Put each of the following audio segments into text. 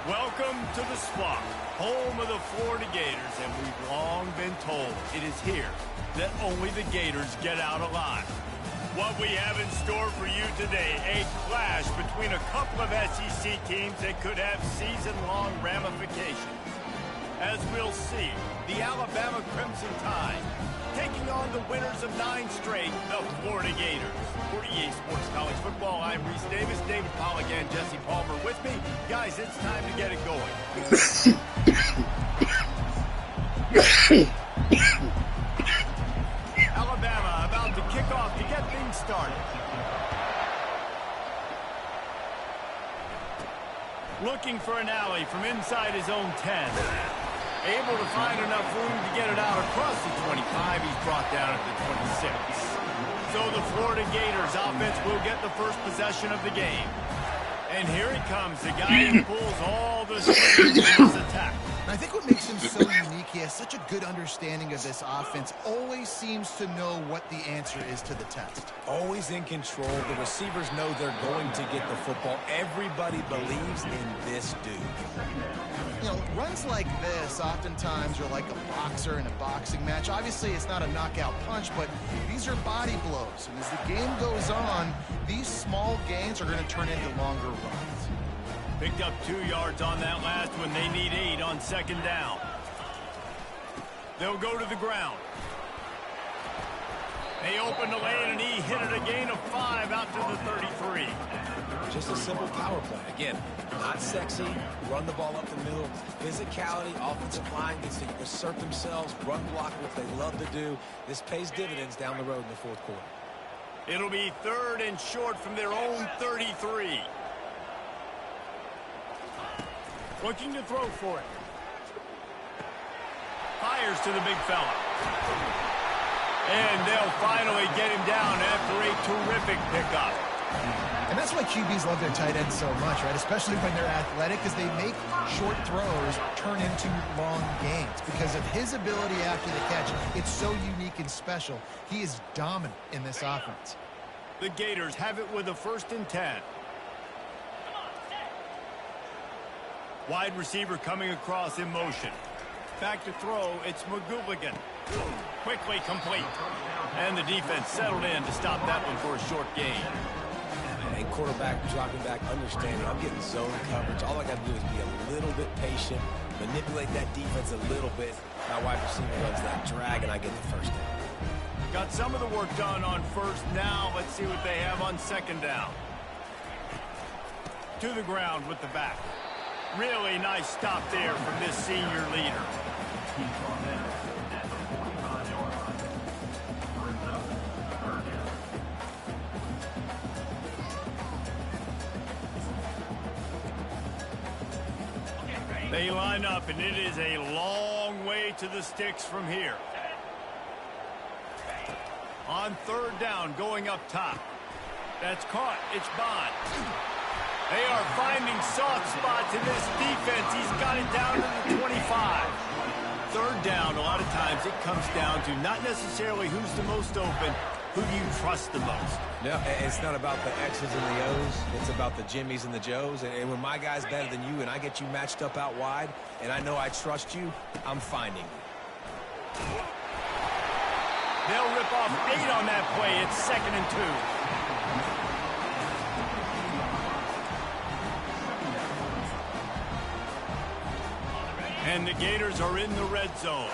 Welcome to the Swamp, home of the Florida Gators, and we've long been told it is here that only the Gators get out alive. What we have in store for you today, a clash between a couple of SEC teams that could have season-long ramifications. As we'll see, the Alabama Crimson Tide taking on the winners of 9 straight, the Florida Gators. For EA Sports College Football, I'm Reese Davis, David Pollock, and Jesse Palmer with me. Guys, it's time to get it going. Alabama about to kick off to get things started. Looking for an alley from inside his own 10. Able to find enough room to get it out across the 25. He's brought down at the 26. So the Florida Gators offense will get the first possession of the game. And here he comes, the guy who pulls all the strings in this attack. And I think what makes him so unique, he has such a good understanding of this offense, always seems to know what the answer is to the test. Always in control. The receivers know they're going to get the football. Everybody believes in this dude. You know, runs like this oftentimes are like a boxer in a boxing match. Obviously, it's not a knockout punch, but these are body blows. And as the game goes on, these small gains are going to turn into longer runs. Picked up 2 yards on that last one. They need 8 on second down. They'll go to the ground. They open the lane, and he hit it a gain of 5 out to the 33. Just a simple power play. Again, not sexy. Run the ball up the middle. Physicality, offensive line gets to assert themselves, run block, what they love to do. This pays dividends down the road in the fourth quarter. It'll be 3rd and short from their own 33. Looking to throw for it. Fires to the big fella. And they'll finally get him down after a terrific pickup. And that's why QBs love their tight ends so much, right? Especially when they're athletic, because they make short throws turn into long gains. Because of his ability after the catch, it's so unique and special. He is dominant in this offense. The Gators have it with a 1st and 10. Wide receiver coming across in motion. Back to throw, it's McGooligan. Quickly complete. And the defense settled in to stop that one for a short gain. And quarterback dropping back, understanding I'm getting zone coverage. All I got to do is be a little bit patient, manipulate that defense a little bit. My wide receiver runs that drag, and I get the first down. Got some of the work done on 1st. Now let's see what they have on 2nd down. To the ground with the back. Really nice stop there from this senior leader. They line up, and it is a long way to the sticks from here. On 3rd down, going up top. That's caught. It's Bond. They are finding soft spots in this defense. He's got it down to the 25. 3rd down, a lot of times it comes down to not necessarily who's the most open, who do you trust the most. No, it's not about the X's and the O's. It's about the Jimmies and the Joes. And when my guy's better than you and I get you matched up out wide and I know I trust you, I'm finding you. They'll rip off 8 on that play. It's 2nd and 2. And the Gators are in the red zone.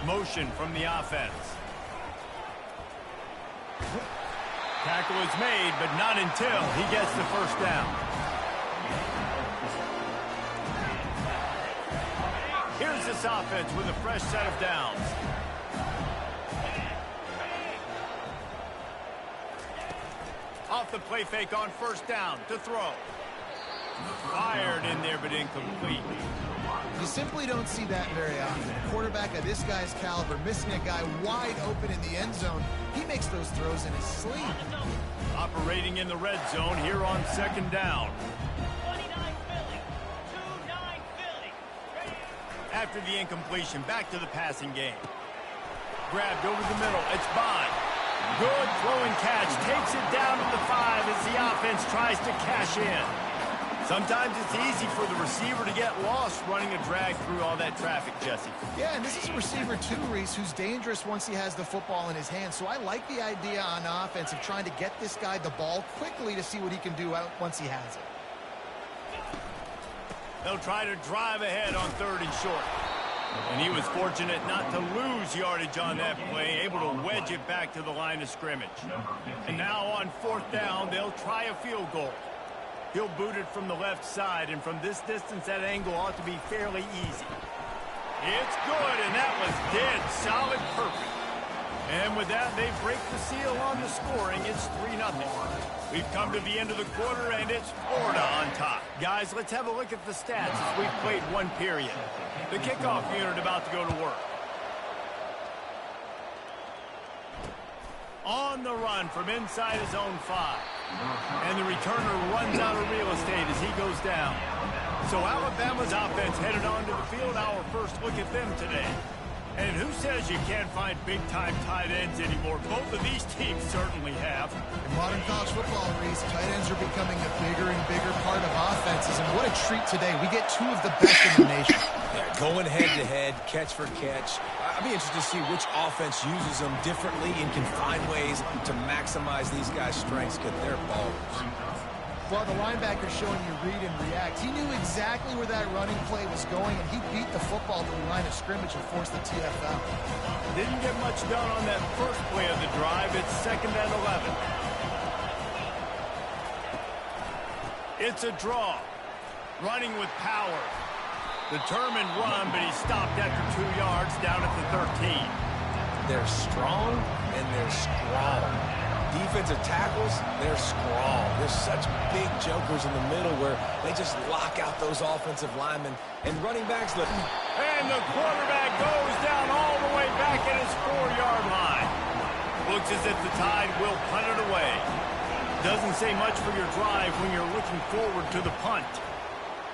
Motion from the offense. Tackle is made, but not until he gets the 1st down. Here's this offense with a fresh set of downs. Off the play fake on 1st down to throw. Fired in there, but incomplete. You simply don't see that very often. A quarterback of this guy's caliber missing a guy wide open in the end zone. He makes those throws in his sleep. Operating in the red zone here on 2nd down. After the incompletion, back to the passing game. Grabbed over the middle. It's Bond. Good throwing catch. Takes it down to the 5 as the offense tries to cash in. Sometimes it's easy for the receiver to get lost running a drag through all that traffic, Jesse. Yeah, and this is a receiver too, Reese, who's dangerous once he has the football in his hands. So I like the idea on offense of trying to get this guy the ball quickly to see what he can do out once he has it. They'll try to drive ahead on 3rd and short. And he was fortunate not to lose yardage on that play, able to wedge it back to the line of scrimmage. And now on 4th down, they'll try a field goal. He'll boot it from the left side, and from this distance, that angle ought to be fairly easy. It's good, and that was dead solid perfect. And with that, they break the seal on the scoring. It's 3-0. We've come to the end of the quarter, and it's Florida on top. Guys, let's have a look at the stats as we've played 1 period. The kickoff unit about to go to work. On the run from inside his own 5. And the returner runs out of real estate as he goes down. So Alabama's offense headed onto the field. Our first look at them today. And who says you can't find big-time tight ends anymore? Both of these teams certainly have. In modern college football, Reese, tight ends are becoming a bigger and bigger part of offenses. And what a treat today. We get 2 of the best in the nation. Yeah, going head-to-head, catch for catch. I'd be interested to see which offense uses them differently and can find ways to maximize these guys' strengths because they're ballers. Well, the linebacker showing you read and react. He knew exactly where that running play was going, and he beat the football to the line of scrimmage and forced the TFL. Didn't get much done on that first play of the drive. It's 2nd and 11. It's a draw. Running with power. Determined run, but he stopped after 2 yards down at the 13. They're strong, and they're strong. Defensive tackles, they're strong. There's such big jokers in the middle where they just lock out those offensive linemen. And running backs look. And the quarterback goes down all the way back at his 4-yard line. Looks as if the Tide will punt it away. Doesn't say much for your drive when you're looking forward to the punt.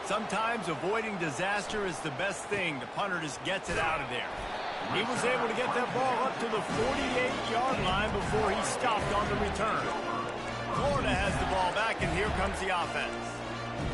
Sometimes avoiding disaster is the best thing. The punter just gets it out of there. He was able to get that ball up to the 48-yard line before he stopped on the return. Florida has the ball back, and here comes the offense.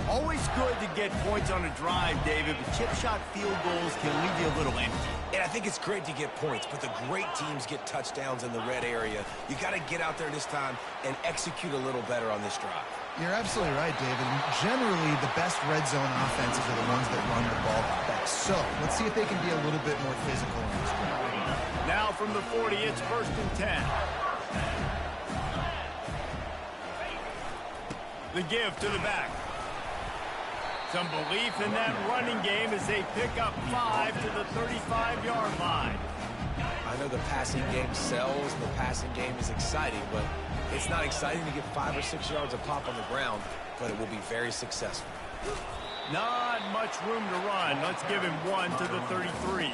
Always good to get points on a drive, David, but chip shot field goals can leave you a little empty. And I think it's great to get points, but the great teams get touchdowns in the red area. You got to get out there this time and execute a little better on this drive. You're absolutely right, David. Generally, the best red zone offenses are the ones that run the ball best. So, let's see if they can be a little bit more physical in this drive. Now from the 40, it's 1st and 10. The give to the back. Some belief in that running game as they pick up 5 to the 35-yard line. I know the passing game sells, the passing game is exciting, but it's not exciting to get 5 or 6 yards of pop on the ground, but it will be very successful. Not much room to run. Let's give him 1 to the 33.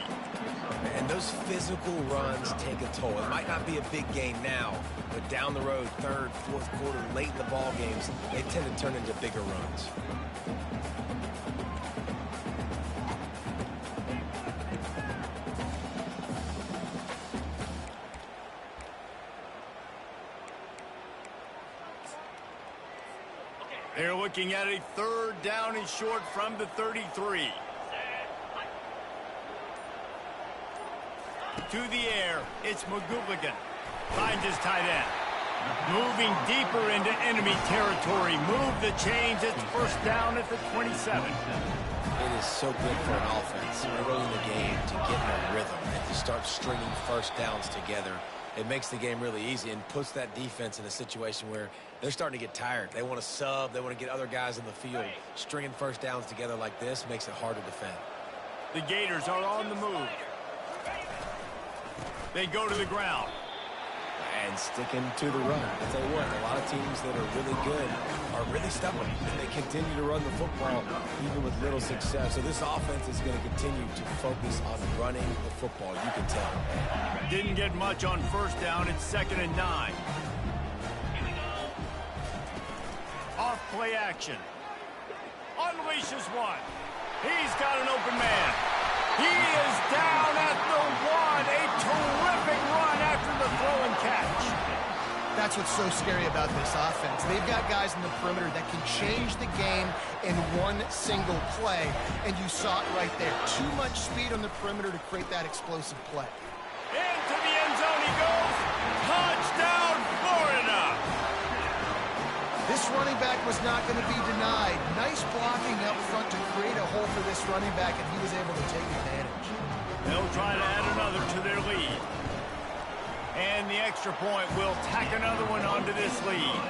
And those physical runs take a toll. It might not be a big gain now, but down the road, 3rd, 4th quarter, late in the ball games, they tend to turn into bigger runs. They're looking at a 3rd down and short from the 33. To the air, it's McGooligan. Finds his tight end. Moving deeper into enemy territory. Move the chains. It's 1st down at the 27. It is so good for an offense early in the game to get in a rhythm and to start stringing 1st downs together. It makes the game really easy and puts that defense in a situation where they're starting to get tired. They want to sub. They want to get other guys in the field. Stringing 1st downs together like this makes it hard to defend. The Gators are on the move. They go to the ground. And sticking to the run. I'll tell you what, a lot of teams that are really good are really stubborn. And they continue to run the football even with little success. So this offense is going to continue to focus on running the football. You can tell. Didn't get much on 1st down. It's 2nd and 9. Off play action. Unleashes one. He's got an open man. He is down at the 1. A terrific run after the throw and catch. That's what's so scary about this offense. They've got guys in the perimeter that can change the game in one single play, and you saw it right there. Too much speed on the perimeter to create that explosive play. Into the end zone he goes. Touchdown, Florida! This running back was not going to be denied. Nice blocking up front to create a hole for this running back, and he was able to take advantage. They'll try to add another to their lead. And the extra point will tack another one onto this lead.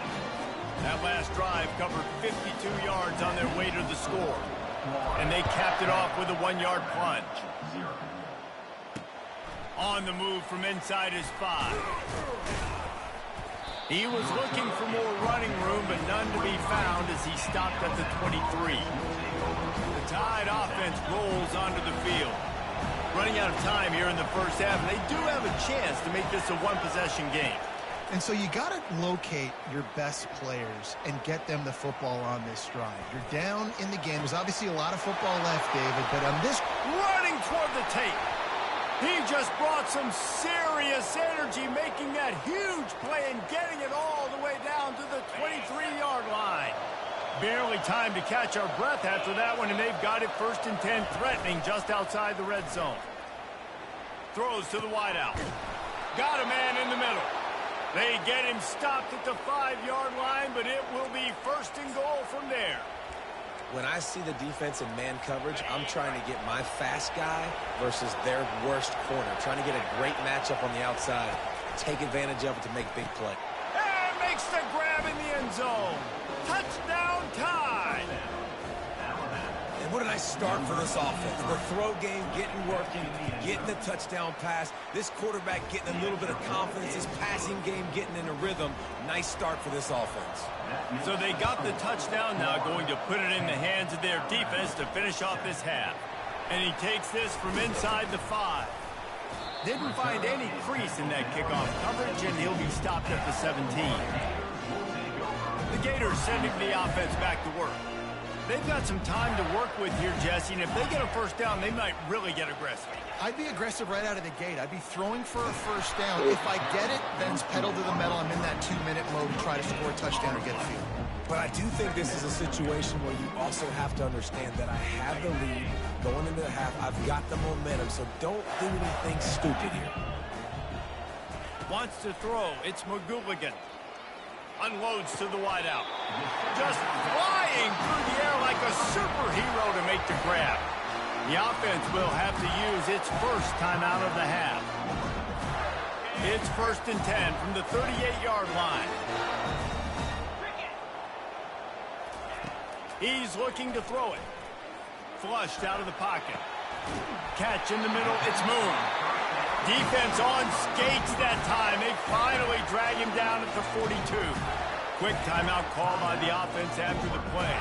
That last drive covered 52 yards on their way to the score. And they capped it off with a 1-yard plunge. On the move from inside his 5. He was looking for more running room, but none to be found as he stopped at the 23. The Tide offense rolls onto the field. Running out of time here in the first half, and they do have a chance to make this a one-possession game. And so you got to locate your best players and get them the football on this drive. You're down in the game. There's obviously a lot of football left, David, but on this... Running toward the tape. He just brought some serious energy, making that huge play and getting it all the way down to the 23-yard line. Barely time to catch our breath after that one, and they've got it 1st and 10, threatening just outside the red zone. Throws to the wideout. Got a man in the middle. They get him stopped at the 5-yard line, but it will be 1st and goal from there. When I see the defense in man coverage, I'm trying to get my fast guy versus their worst corner. Trying to get a great matchup on the outside. Take advantage of it to make big play. And makes the grab in the end zone. Touchdown Tide. And what did I start for this offense? The throw game getting working, getting the touchdown pass. This quarterback getting a little bit of confidence. His passing game getting in a rhythm. Nice start for this offense. So they got the touchdown, now going to put it in the hands of their defense to finish off this half. And he takes this from inside the 5. Didn't find any crease in that kickoff coverage, and he'll be stopped at the 17. The Gators sending the offense back to work. They've got some time to work with here, Jesse, and if they get a first down, they might really get aggressive. I'd be aggressive right out of the gate. I'd be throwing for a first down. If I get it, then it's pedal to the metal. I'm in that 2-minute mode to try to score a touchdown or get a field. But I do think this is a situation where you also have to understand that I have the lead going into the half. I've got the momentum, so don't do anything stupid here. Wants to throw. It's McGooligan. Unloads to the wideout. Just flying through the air like a superhero to make the grab. The offense will have to use its first timeout of the half. It's 1st and 10 from the 38-yard line. He's looking to throw it. Flushed out of the pocket. Catch in the middle. It's Moon. Defense on skates that time. They finally drag him down at the 42. Quick timeout call by the offense after the play.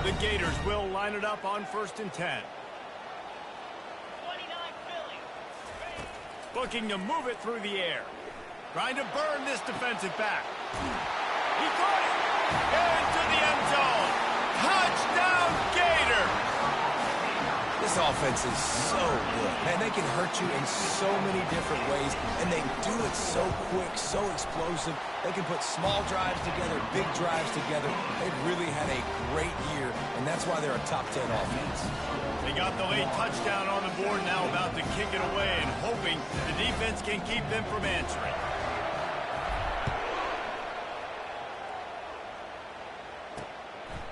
The Gators will line it up on 1st and 10. Looking to move it through the air. Trying to burn this defensive back. He caught it. Into the end zone. Touchdown, Gators. This offense is so good. Man, they can hurt you in so many different ways, and they do it so quick, so explosive. They can put small drives together, big drives together. They've really had a great year, and that's why they're a top 10 offense. They got the late touchdown on the board, now about to kick it away and hoping the defense can keep them from answering.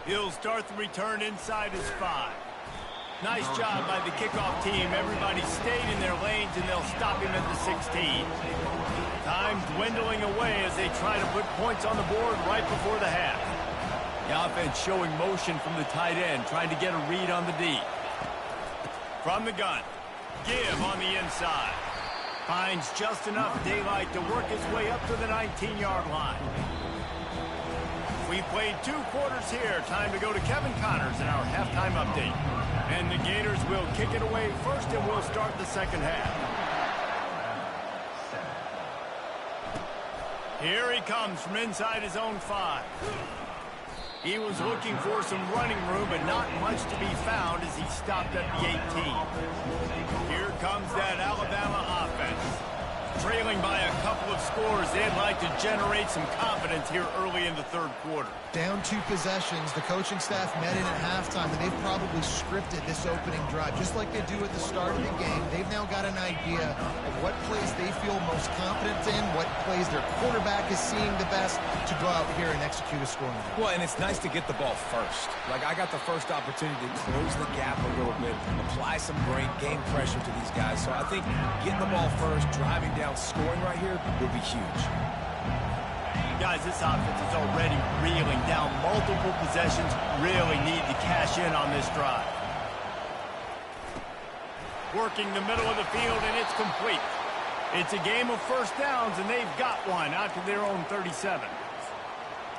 He'll start the return inside his 5. Nice job by the kickoff team. Everybody stayed in their lanes, and they'll stop him at the 16. Time dwindling away as they try to put points on the board right before the half. The offense showing motion from the tight end, trying to get a read on the D. From the gun, Give on the inside. Finds just enough daylight to work his way up to the 19-yard line. We played 2 quarters here. Time to go to Kevin Connors in our halftime update. And the Gators will kick it away first, and we'll start the second half. Here he comes from inside his own 5. He was looking for some running room, but not much to be found as he stopped at the 18. Here comes that Alabama offense. Trailing by a couple of scores, they'd like to generate some confidence here early in the third quarter. Down 2 possessions, the coaching staff met in at halftime, and they've probably scripted this opening drive, just like they do at the start of the game. They've now got an idea of what plays they feel most confident in, what plays their quarterback is seeing the best to go out here and execute a scoring drive. Well, and it's nice to get the ball first. Like, I got the first opportunity to close the gap a little bit, apply some great game pressure to these guys. So I think getting the ball first, driving down, scoring right here would be huge. Guys, this offense is already reeling down multiple possessions. Really need to cash in on this drive. Working the middle of the field, and it's complete. It's a game of first downs, and they've got one out to their own 37.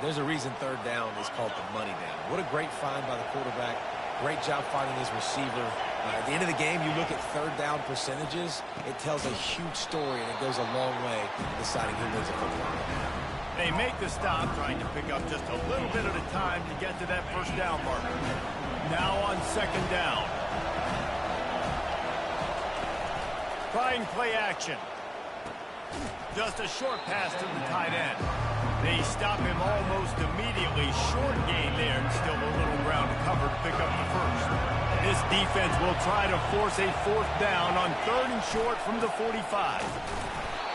There's a reason third down is called the money down. What a great find by the quarterback. Great job finding his receiver. At the end of the game, you look at third down percentages, it tells a huge story, and it goes a long way in deciding who wins a football game. They make the stop, trying to pick up just a little bit at a time to get to that first down marker. Now on second down. Trying play action. Just a short pass to the tight end. They stop him almost immediately. Short gain there, and still a little ground to cover to pick up the first. This defense will try to force a fourth down on third and short from the 45.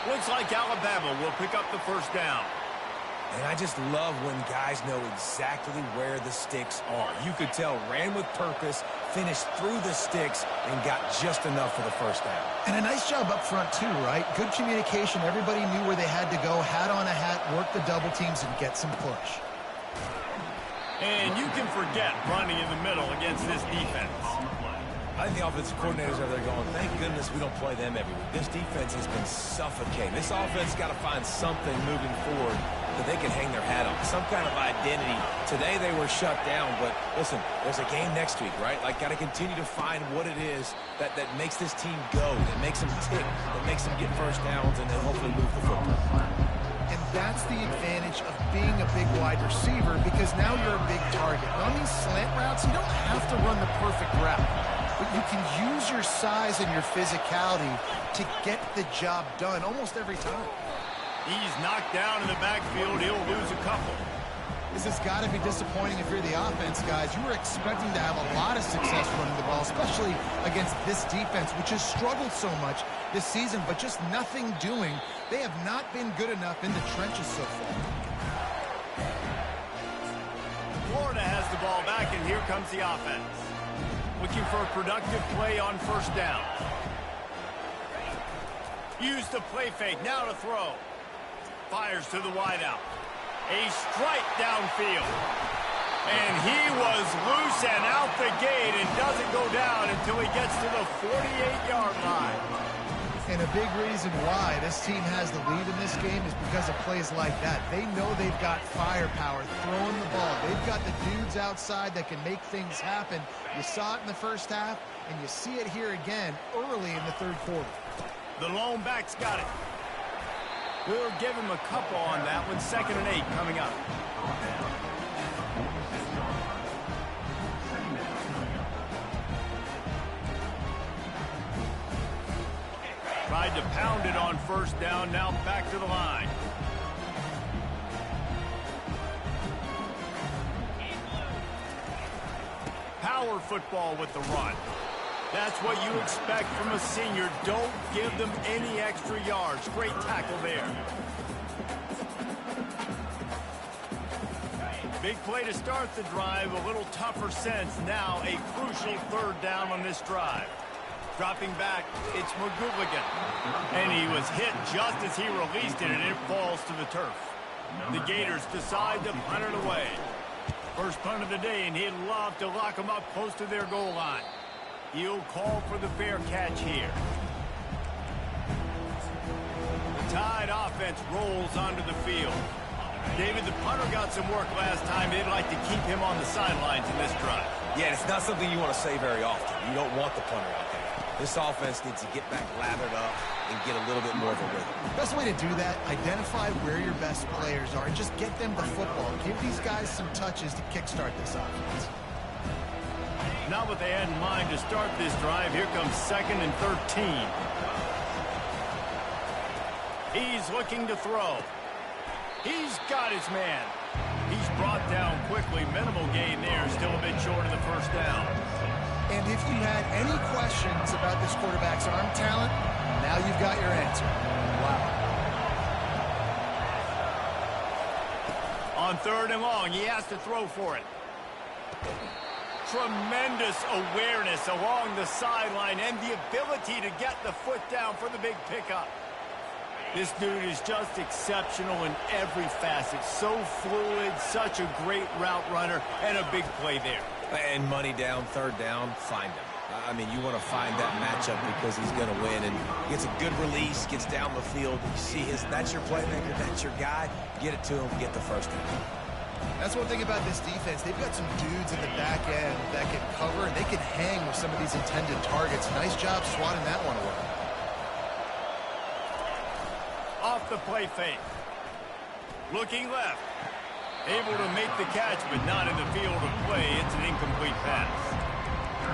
Looks like Alabama will pick up the first down. And I just love when guys know exactly where the sticks are. You could tell, ran with purpose, finished through the sticks, and got just enough for the first down. And a nice job up front, too, right? Good communication. Everybody knew where they had to go, hat on a hat, work the double teams, and get some push. And you can forget running in the middle against this defense. I think the offensive coordinators are there going, thank goodness we don't play them every week. This defense has been suffocating. This offense got to find something moving forward that they can hang their hat on, some kind of identity. Today they were shut down, but listen, there's a game next week, right? Like, got to continue to find what it is that makes this team go, that makes them tick, that makes them get first downs, and then hopefully move the football. And that's the advantage of being a big wide receiver, because now you're a big target. On these slant routes, you don't have to run the perfect route, but you can use your size and your physicality to get the job done almost every time. He's knocked down in the backfield. He'll lose a couple. This has got to be disappointing if you're the offense, guys. You were expecting to have a lot of success running the ball, especially against this defense, which has struggled so much this season, but just nothing doing. They have not been good enough in the trenches so far. Florida has the ball back, and here comes the offense. Looking for a productive play on first down. Use the play fake, now to throw. Fires to the wideout. A strike downfield. And he was loose and out the gate and doesn't go down until he gets to the 48-yard line. And a big reason why this team has the lead in this game is because of plays like that. They know they've got firepower throwing the ball. They've got the dudes outside that can make things happen. You saw it in the first half, and you see it here again early in the third quarter. The lone back's got it. We'll give him a couple on that one. 2nd and 8 coming up. Tried to pound it on first down, now back to the line. Power football with the run. That's what you expect from a senior. Don't give them any extra yards. Great tackle there. Big play to start the drive. A little tougher sense. Now a crucial third down on this drive. Dropping back, it's McGooligan. And he was hit just as he released it, and it falls to the turf. The Gators decide to punt it away. First punt of the day, and he'd love to lock them up close to their goal line. He'll call for the fair catch here. The Tide offense rolls onto the field. David, the punter got some work last time. They'd like to keep him on the sidelines in this drive. Yeah, it's not something you want to say very often. You don't want the punter out there. This offense needs to get back lathered up and get a little bit more of a rhythm. Best way to do that, identify where your best players are and just get them the football. Give these guys some touches to kickstart this offense. Not what they had in mind to start this drive. Here comes 2nd and 13. He's looking to throw. He's got his man. He's brought down quickly. Minimal gain there. Still a bit short of the first down. And if you had any questions about this quarterback's arm talent, now you've got your answer. Wow. On 3rd and long, he has to throw for it. Tremendous awareness along the sideline and the ability to get the foot down for the big pickup. This dude is just exceptional in every facet. So fluid, such a great route runner, and a big play there. And money down, 3rd down, find him. I mean, you want to find that matchup because he's going to win. And gets a good release, gets down the field. You see that's your playmaker, that's your guy. Get it to him, get the first down. That's one thing about this defense. They've got some dudes in the back end that can cover, and they can hang with some of these intended targets. Nice job swatting that one away. Off the play fake. Looking left. Able to make the catch, but not in the field of play. It's an incomplete pass.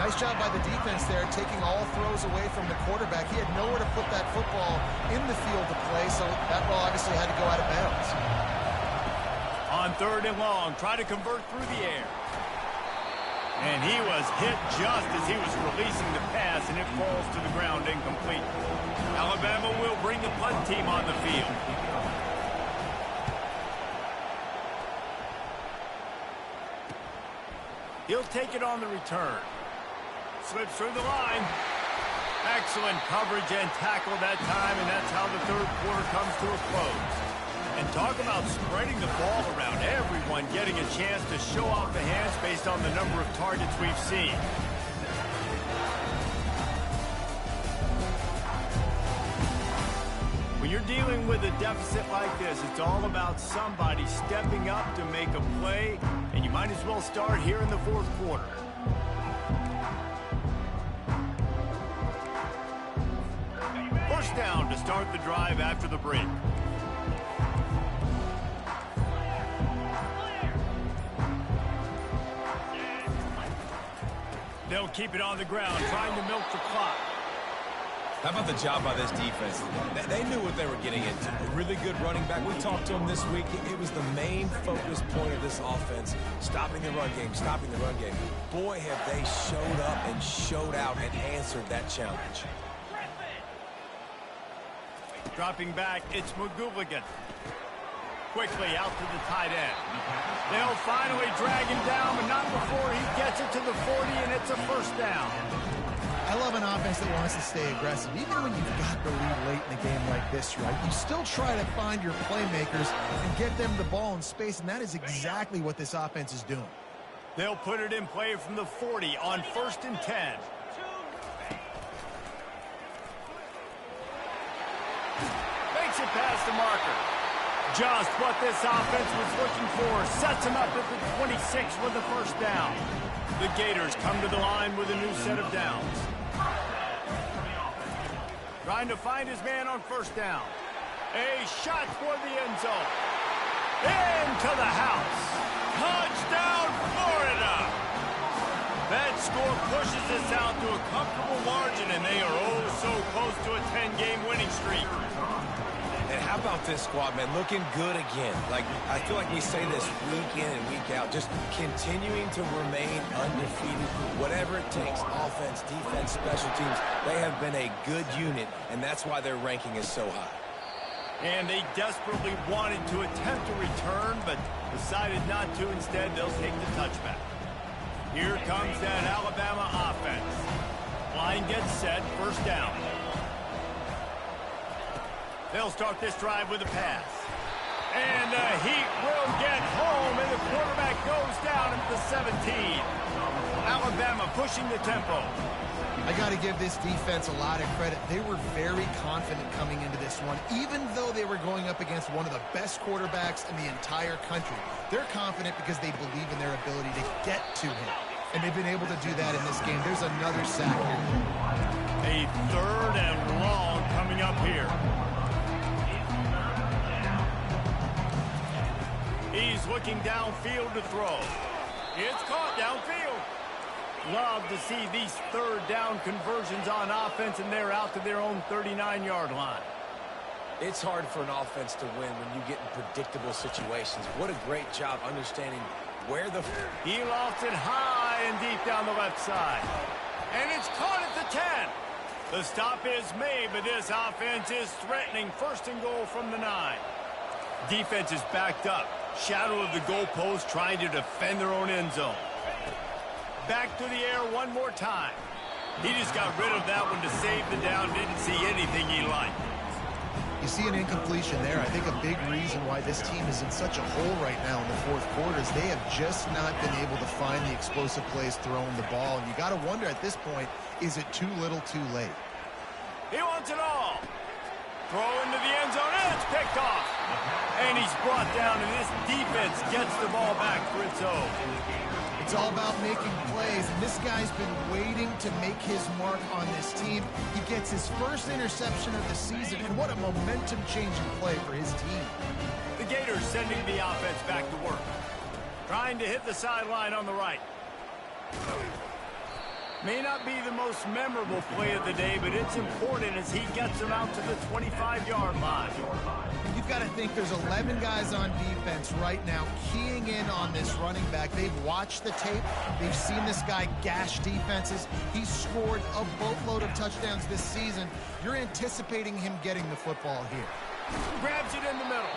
Nice job by the defense there, taking all throws away from the quarterback. He had nowhere to put that football in the field to play, so that ball obviously had to go out of bounds. On 3rd and long, try to convert through the air. And he was hit just as he was releasing the pass, and it falls to the ground incomplete. Alabama will bring the punt team on the field. He'll take it on the return. Slips through the line. Excellent coverage and tackle that time, and that's how the 3rd quarter comes to a close. And talk about spreading the ball around, everyone getting a chance to show off the hands based on the number of targets we've seen. When you're dealing with a deficit like this, it's all about somebody stepping up to make a play, and you might as well start here in the 4th quarter. First down to start the drive after the break. They'll keep it on the ground, trying to milk the clock. How about the job by this defense? They knew what they were getting into. A really good running back. We talked to him this week. It was the main focus point of this offense. Stopping the run game, stopping the run game. Boy, have they showed up and showed out and answered that challenge. Dropping back, it's McGooligan. Quickly out to the tight end. They'll finally drag him down, but not before he gets it to the 40, and it's a first down. I love an offense that wants to stay aggressive. Even when you've got the lead late in a game like this, right, you still try to find your playmakers and get them the ball in space, and that is exactly what this offense is doing. They'll put it in play from the 40 on 1st and 10. Makes it past the marker. Just what this offense was looking for. Sets him up at the 26 with the first down. The Gators come to the line with a new set of downs. Trying to find his man on first down. A shot toward the end zone. Into the house. Touchdown, Florida! That score pushes us out to a comfortable margin, and they are oh so close to a 10-game winning streak. And how about this squad, man? Looking good again. Like, I feel like we say this week in and week out, just continuing to remain undefeated, whatever it takes, offense, defense, special teams. They have been a good unit, and that's why their ranking is so high. And they desperately wanted to attempt a return, but decided not to. Instead, they'll take the touchback. Here comes that Alabama offense. Line gets set, first down. They'll start this drive with a pass. And the Heat will get home, and the quarterback goes down at the 17. Alabama pushing the tempo. I got to give this defense a lot of credit. They were very confident coming into this one, even though they were going up against one of the best quarterbacks in the entire country. They're confident because they believe in their ability to get to him, and they've been able to do that in this game. There's another sack here. A 3rd and long coming up here. He's looking downfield to throw. It's caught downfield. Love to see these 3rd down conversions on offense, and they're out to their own 39-yard line. It's hard for an offense to win when you get in predictable situations. What a great job understanding where the... He lofts it high and deep down the left side. And it's caught at the 10. The stop is made, but this offense is threatening. First and goal from the 9. Defense is backed up. Shadow of the goalpost trying to defend their own end zone. Back to the air one more time. He just got rid of that one to save the down. Didn't see anything he liked. You see an incompletion there. I think a big reason why this team is in such a hole right now in the fourth quarter is they have just not been able to find the explosive plays throwing the ball. And you got to wonder at this point, is it too little too late? He wants it all. Throw into the end zone, and it's picked off. And he's brought down, and this defense gets the ball back for its own. It's all about making plays, and this guy's been waiting to make his mark on this team. He gets his first interception of the season, and what a momentum-changing play for his team. The Gators sending the offense back to work. Trying to hit the sideline on the right. May not be the most memorable play of the day, but it's important as he gets them out to the 25-yard line. You've got to think there's 11 guys on defense right now keying in on this running back. They've watched the tape. They've seen this guy gash defenses. He's scored a boatload of touchdowns this season. You're anticipating him getting the football here. Grabs it in the middle.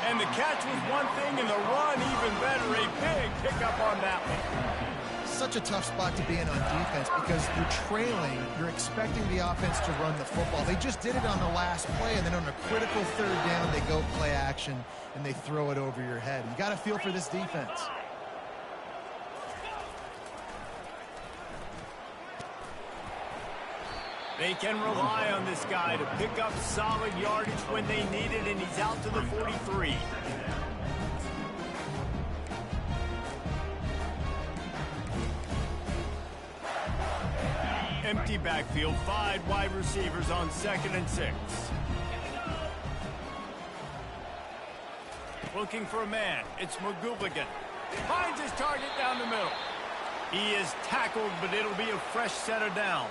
And the catch was one thing, and the run even better. A big pickup on that one. Such a tough spot to be in on defense because you're trailing, you're expecting the offense to run the football. They just did it on the last play, and then on a critical third down, they go play action, and they throw it over your head. You got to feel for this defense. They can rely on this guy to pick up solid yardage when they need it, and he's out to the 43. Empty backfield, 5 wide receivers on 2nd and 6. Looking for a man. It's McGooligan. Finds his target down the middle. He is tackled, but it'll be a fresh set of downs.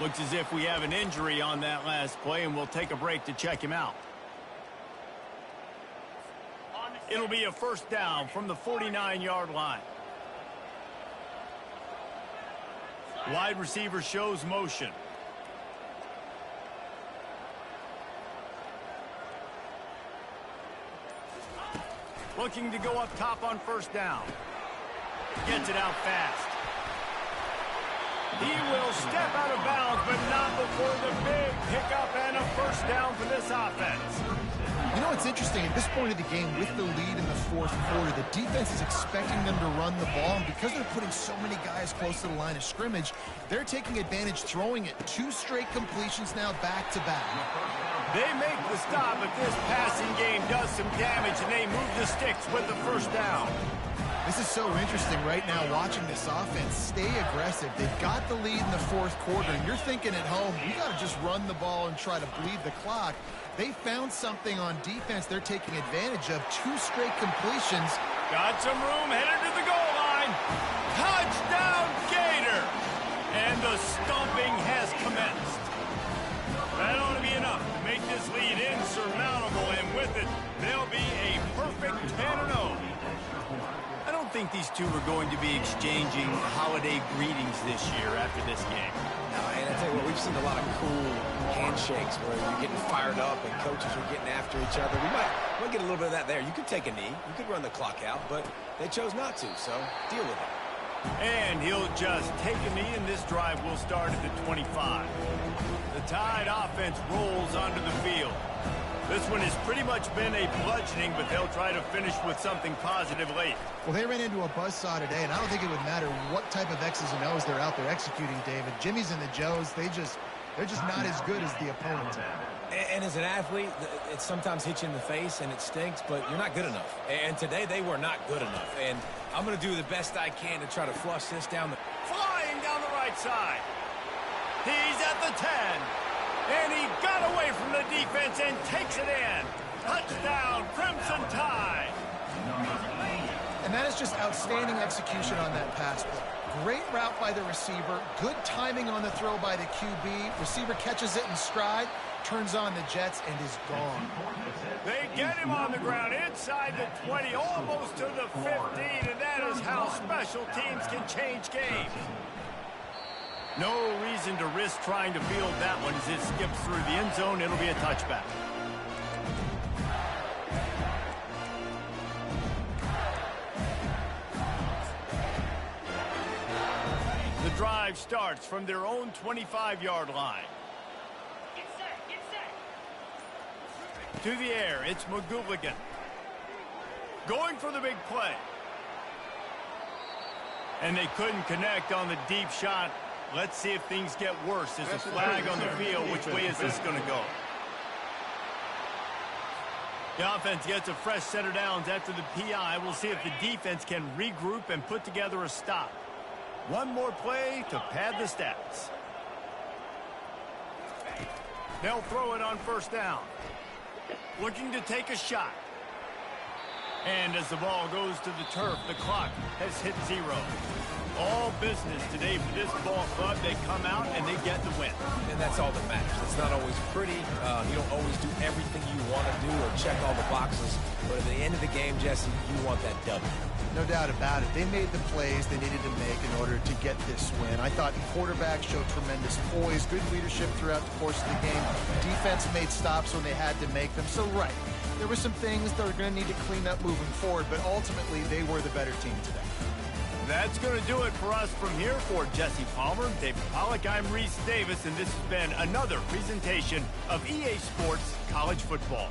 Looks as if we have an injury on that last play, and we'll take a break to check him out. It'll be a first down from the 49-yard line. Wide receiver shows motion. Looking to go up top on first down. Gets it out fast. He will step out of bounds, but not before the big pickup and a first down for this offense. You know what's interesting? At this point of the game, with the lead in the fourth quarter, the defense is expecting them to run the ball, and because they're putting so many guys close to the line of scrimmage, they're taking advantage, throwing it 2 straight completions now back-to-back. They make the stop, but this passing game does some damage, and they move the sticks with the first down. This is so interesting right now, watching this offense stay aggressive. They've got the lead in the fourth quarter, and you're thinking at home, you got to just run the ball and try to bleed the clock. They found something on defense they're taking advantage of. 2 straight completions. Got some room, headed to the goal line. Touchdown, Gator! And the stomping has commenced. That ought to be enough to make this lead insurmountable, and with it, they'll be a perfect 10-0. I don't think these two are going to be exchanging holiday greetings this year after this game. No, and I tell you what, we've seen a lot of cool handshakes where you're getting fired up and coaches are getting after each other. We might get a little bit of that there. You could take a knee. You could run the clock out, but they chose not to, so deal with it. And he'll just take a knee, and this drive will start at the 25. The Tide offense rolls onto the field. This one has pretty much been a bludgeoning, but they'll try to finish with something positive late. Well, they ran into a buzzsaw today, and I don't think it would matter what type of X's and O's they're out there executing, David. Jimmy's and the Joes, they're just not as good as the opponents. And as an athlete, it sometimes hits you in the face, and it stinks, but you're not good enough. And today, they were not good enough. And I'm going to do the best I can to try to flush this down the... Flying down the right side. He's at the 10. And he got away from the defense and takes it in. Touchdown, Crimson Tide. And that is just outstanding execution on that pass play. Great route by the receiver. Good timing on the throw by the QB. Receiver catches it in stride. turns on the Jets, and is gone. They get him on the ground inside the 20, almost to the 15, and that is how special teams can change games. No reason to risk trying to field that one as it skips through the end zone. It'll be a touchback. The drive starts from their own 25-yard line. Get set, get set. To the air, it's McGooligan. Going for the big play. And they couldn't connect on the deep shot. Let's see if things get worse. There's a flag on the field. Which way is this going to go? The offense gets a fresh set of downs after the PI. We'll see if the defense can regroup and put together a stop. One more play to pad the stats. They'll throw it on first down. Looking to take a shot. And as the ball goes to the turf, the clock has hit 0. All business today for this ball club. They come out and they get the win. And that's all that matters. It's not always pretty. You don't always do everything you want to do or check all the boxes. But at the end of the game, Jesse, you want that W. No doubt about it. They made the plays they needed to make in order to get this win. I thought quarterbacks showed tremendous poise, good leadership throughout the course of the game. Defense made stops when they had to make them. So, right, there were some things that are going to need to clean up moving forward, but ultimately they were the better team today. That's going to do it for us from here. For Jesse Palmer, David Pollack, I'm Reese Davis, and this has been another presentation of EA Sports College Football.